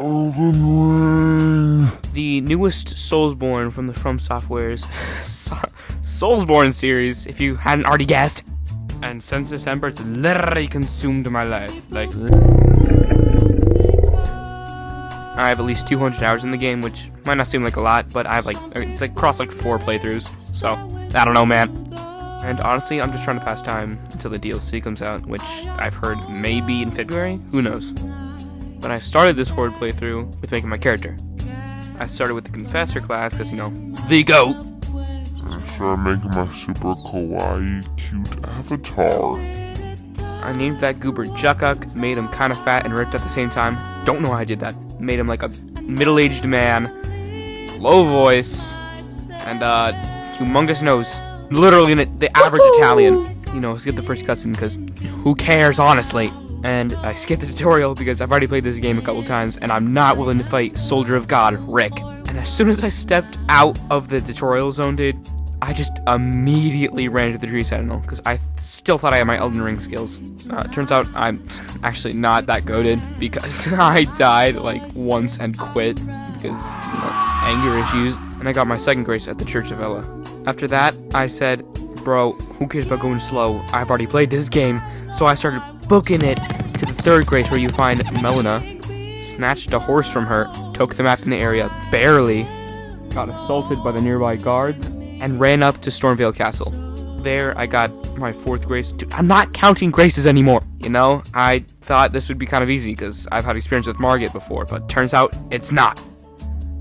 Elden Ring. The newest Soulsborne from the From Software's Soulsborne series, if you hadn't already guessed. And since December, it's literally consumed my life. Like, I have at least 200 hours in the game, which might not seem like a lot, but I have it's like across like 4 playthroughs. So, I don't know, man. And honestly, I'm just trying to pass time until the DLC comes out, which I've heard may be in February. Who knows? But I started this Horde playthrough with making my character. I started with the Confessor class because, you know, the GOAT. I started making my super kawaii, cute avatar. I named that goober Juck, made him kind of fat and ripped at the same time. Don't know how I did that. Made him like a middle-aged man, low voice, and humongous nose. Literally the average Italian. You know, skip the first cutscene because who cares, honestly. And I skipped the tutorial because I've already played this game a couple times and I'm not willing to fight Soldier of God, Rick. And as soon as I stepped out of the tutorial zone, dude, I just immediately ran into the Tree Sentinel because I still thought I had my Elden Ring skills. Turns out I'm actually not that goated because I died like once and quit because, you know, anger issues. And I got my second grace at the Church of Ella. After that, I said, bro, who cares about going slow? I've already played this game. So I started booking it to the third grace where you find Melina, snatched a horse from her, took the map in the area barely, got assaulted by the nearby guards, and ran up to Stormvale Castle. There, I got my fourth grace. Dude, I'm not counting graces anymore, you know? I thought this would be kind of easy because I've had experience with Margit before, but turns out it's not.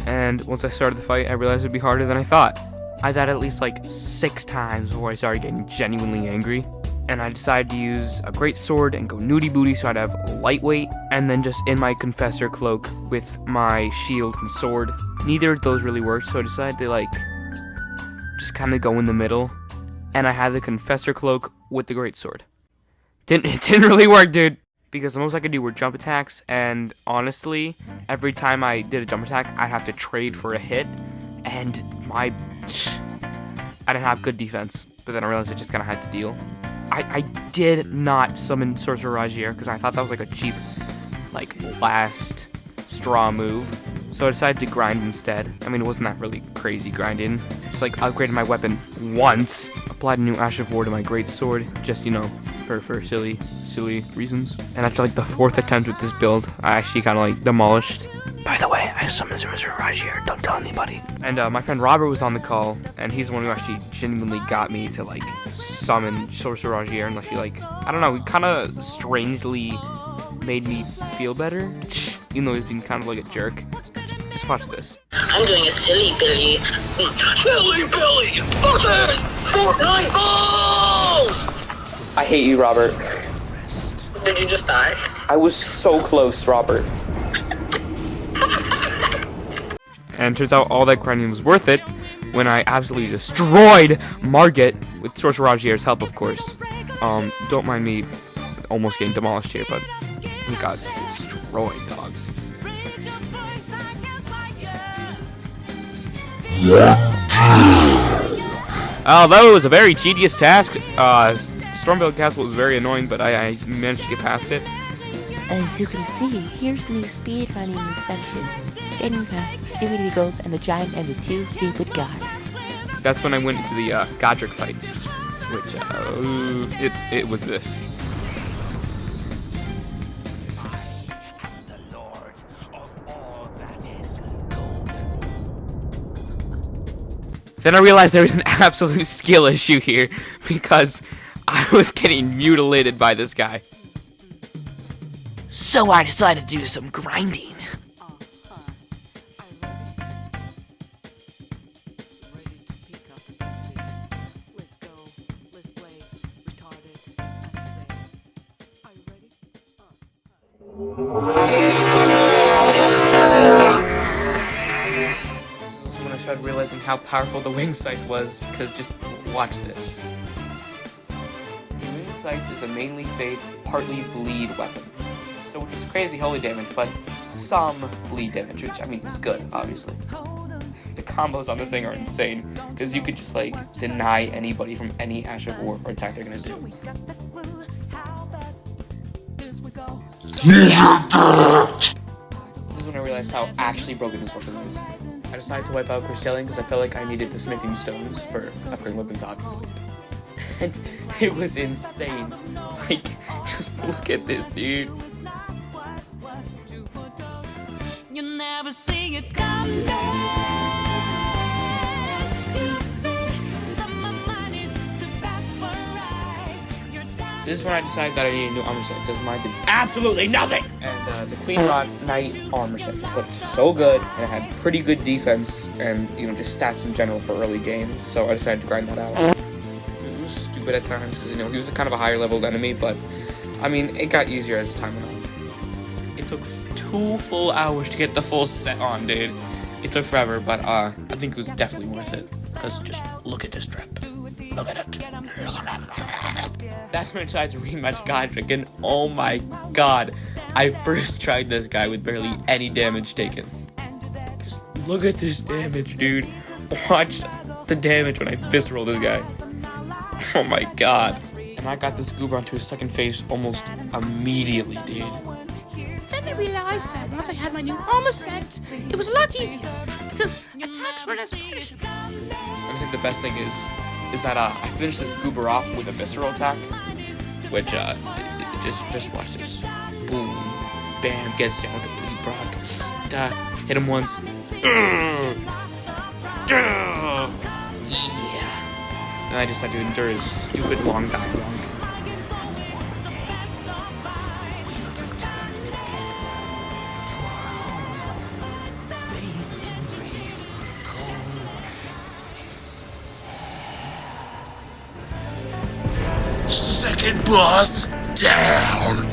And once I started the fight, I realized it would be harder than I thought. I died at least like 6 times before I started getting genuinely angry. And I decided to use a great sword and go nudie booty so I'd have lightweight, and then just in my Confessor cloak with my shield and sword. Neither of those really worked, so I decided to just kind of go in the middle. And I had the Confessor cloak with the great sword. It didn't really work, dude, because the most I could do were jump attacks, and honestly, every time I did a jump attack, I'd have to trade for a hit, and I didn't have good defense. But then I realized I just kind of had to deal. I did not summon Sorcerer Rajier because I thought that was like a cheap, last straw move. So I decided to grind instead. I mean, it wasn't that really crazy grinding. Just upgraded my weapon once, applied a new Ash of War to my great sword, just, you know, for silly reasons. And after the 4th attempt with this build, I actually kind of demolished. By the way, I summoned Sorcerer Rajier, don't tell anybody. And my friend Robert was on the call, and he's the one who actually genuinely got me to summon Sorcerer Rajier, and I don't know, he kind of strangely made me feel better, even though he's been kind of like a jerk. Just watch this. I'm doing a silly Billy. Silly Billy versus Fortnite balls! I hate you, Robert. Did you just die? I was so close, Robert. And turns out all that grinding was worth it when I absolutely destroyed Margit with Sorcerer Rajier's help, of course. Don't mind me almost getting demolished here, but we got destroyed, dog. Oh, that was a very tedious task. Stormvale Castle was very annoying, but I managed to get past it. As you can see, here's me speedrunning this section, getting past the stupid eagles and the giant and the 2 stupid guys. That's when I went into the Godric fight, which it was this. Then I realized there was an absolute skill issue here because I was getting mutilated by this guy. So I decided to do some grinding. This is when I started realizing how powerful the wing scythe was, because just watch this. The wing scythe is a mainly faith, partly bleed weapon. So it's crazy holy damage, but some bleed damage, which, I mean, is good, obviously. The combos on this thing are insane, because you could just, deny anybody from any Ash of War or attack they're gonna do. This is when I realized how actually broken this weapon is. I decided to wipe out crystalline because I felt like I needed the smithing stones for upgrading weapons, obviously. And it was insane. Like, just look at this, dude. You never see it come back. You see that my mind is the best for eyes. This is when I decided that I needed a new armor set because mine did absolutely nothing. And the Clean Rod Knight armor set just looked so good, and it had pretty good defense and just stats in general for early games. So I decided to grind that out. It was stupid at times because he was kind of a higher leveled enemy, but I mean it got easier as time went on. It took 2 full hours to get the full set on, dude. It took forever, but I think it was definitely worth it. Because just look at this trip. Look at it. That's when I decided to rematch Godric, and oh my god, I first tried this guy with barely any damage taken. Just look at this damage, dude. Watch the damage when I visceral this guy. Oh my god. And I got this goober onto his second phase almost immediately, dude. Then I realized that once I had my new armor set, it was a lot easier, because attacks were less punishable. I think the best thing is that I finished this goober off with a visceral attack, which just watch this. Boom, bam, gets down with a bleed proc. Hit him once. Yeah. And I just had to endure his stupid long dialogue. Second boss down.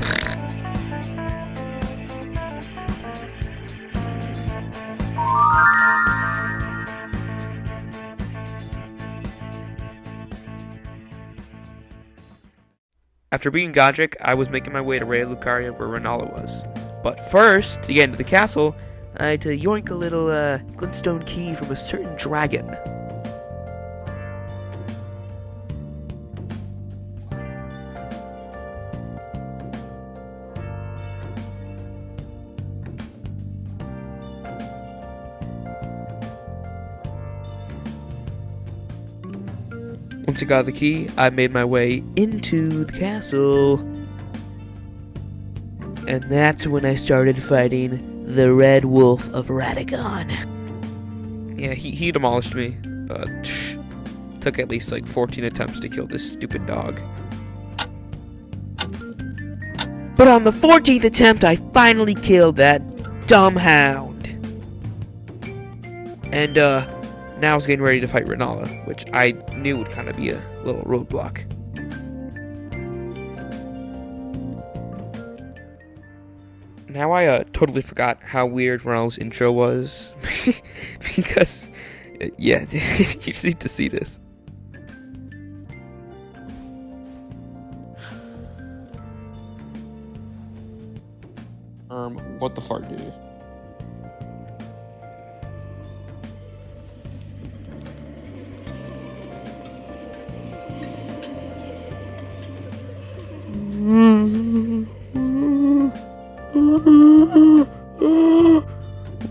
After beating Godric, I was making my way to Raya Lucaria where Renala was. But first, to get into the castle, I had to yoink a little glintstone key from a certain dragon. Once I got the key, I made my way into the castle. And that's when I started fighting the Red Wolf of Radagon. Yeah, he demolished me. Took at least like 14 attempts to kill this stupid dog. But on the 14th attempt, I finally killed that dumb hound. And now I was getting ready to fight Renala, which I knew would kind of be a little roadblock. Now I totally forgot how weird Renala's intro was. Because, yeah, you just need to see this. What the fuck, dude?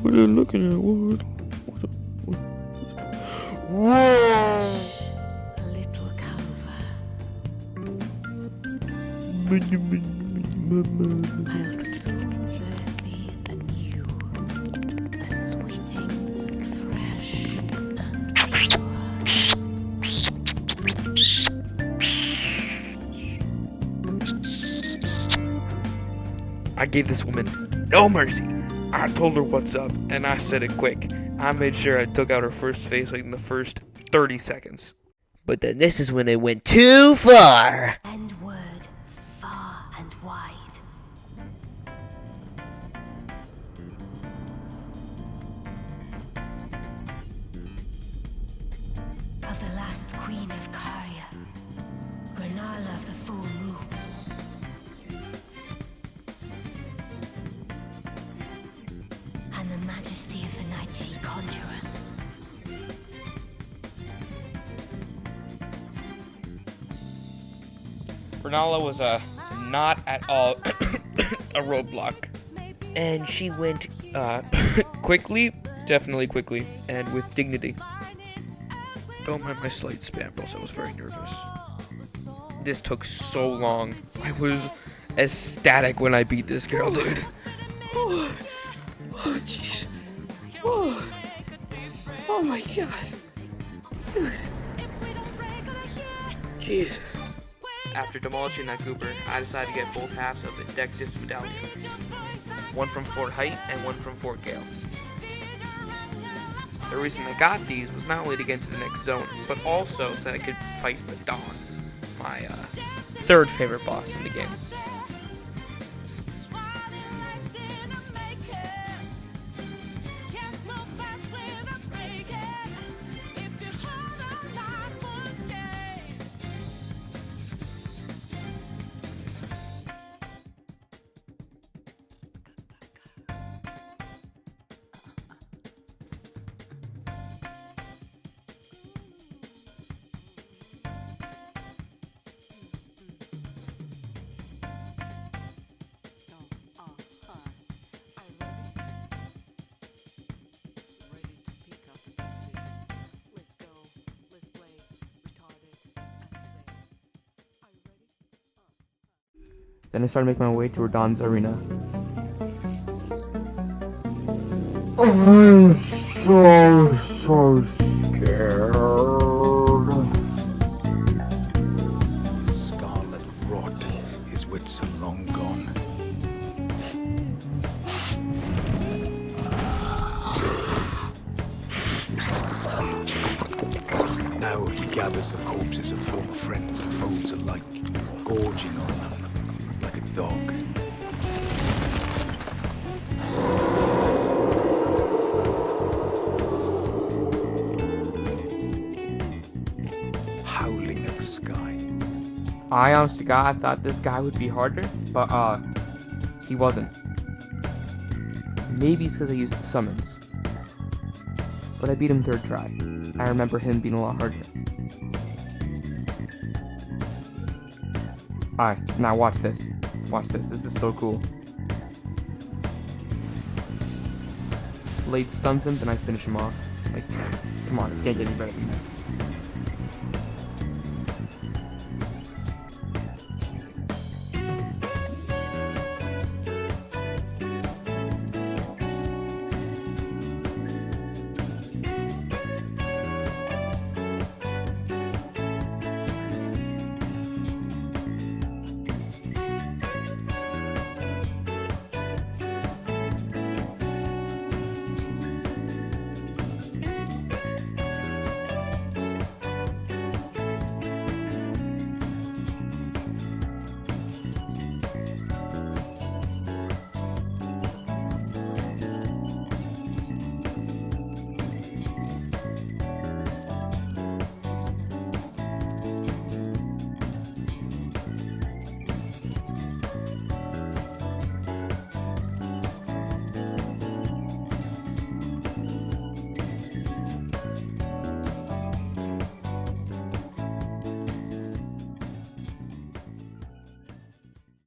What are you looking at? What? Whoa! Little Calva, I'll soon birth thee anew, a sweeting, fresh, and pure. I gave this woman no mercy. I told her what's up, and I said it quick. I made sure I took out her first face like in the first 30 seconds. But then this is when it went too far. And word far and wide. Of the last queen of Caria, Renala of the full moon. And the majesty of the night she conjureth. Renala was not at all a roadblock. And she went Quickly, definitely quickly, and with dignity. Don't mind my slight spam rolls, I was very nervous. This took so long. I was ecstatic when I beat this girl, dude. Oh, jeez. Oh. Oh my god. Jeez. After demolishing that goober, I decided to get both halves of the deck disc medallion. One from Fort Height and one from Fort Gale. The reason I got these was not only to get into the next zone, but also so that I could fight Dawn, my third favorite boss in the game. Then I started making my way to Dawn's arena. I'm so scared. Scarlet rot, his wits are long gone. Now he gathers the corpses of former friends and foes alike, gorging on them like a dog. Howling at the sky. I honest to God thought this guy would be harder, but he wasn't. Maybe it's because I used the summons. But I beat him third try. I remember him being a lot harder. Alright, now watch this. Watch this. This is so cool. Blade stuns him, then I finish him off. Like, come on, it can't get any better than that.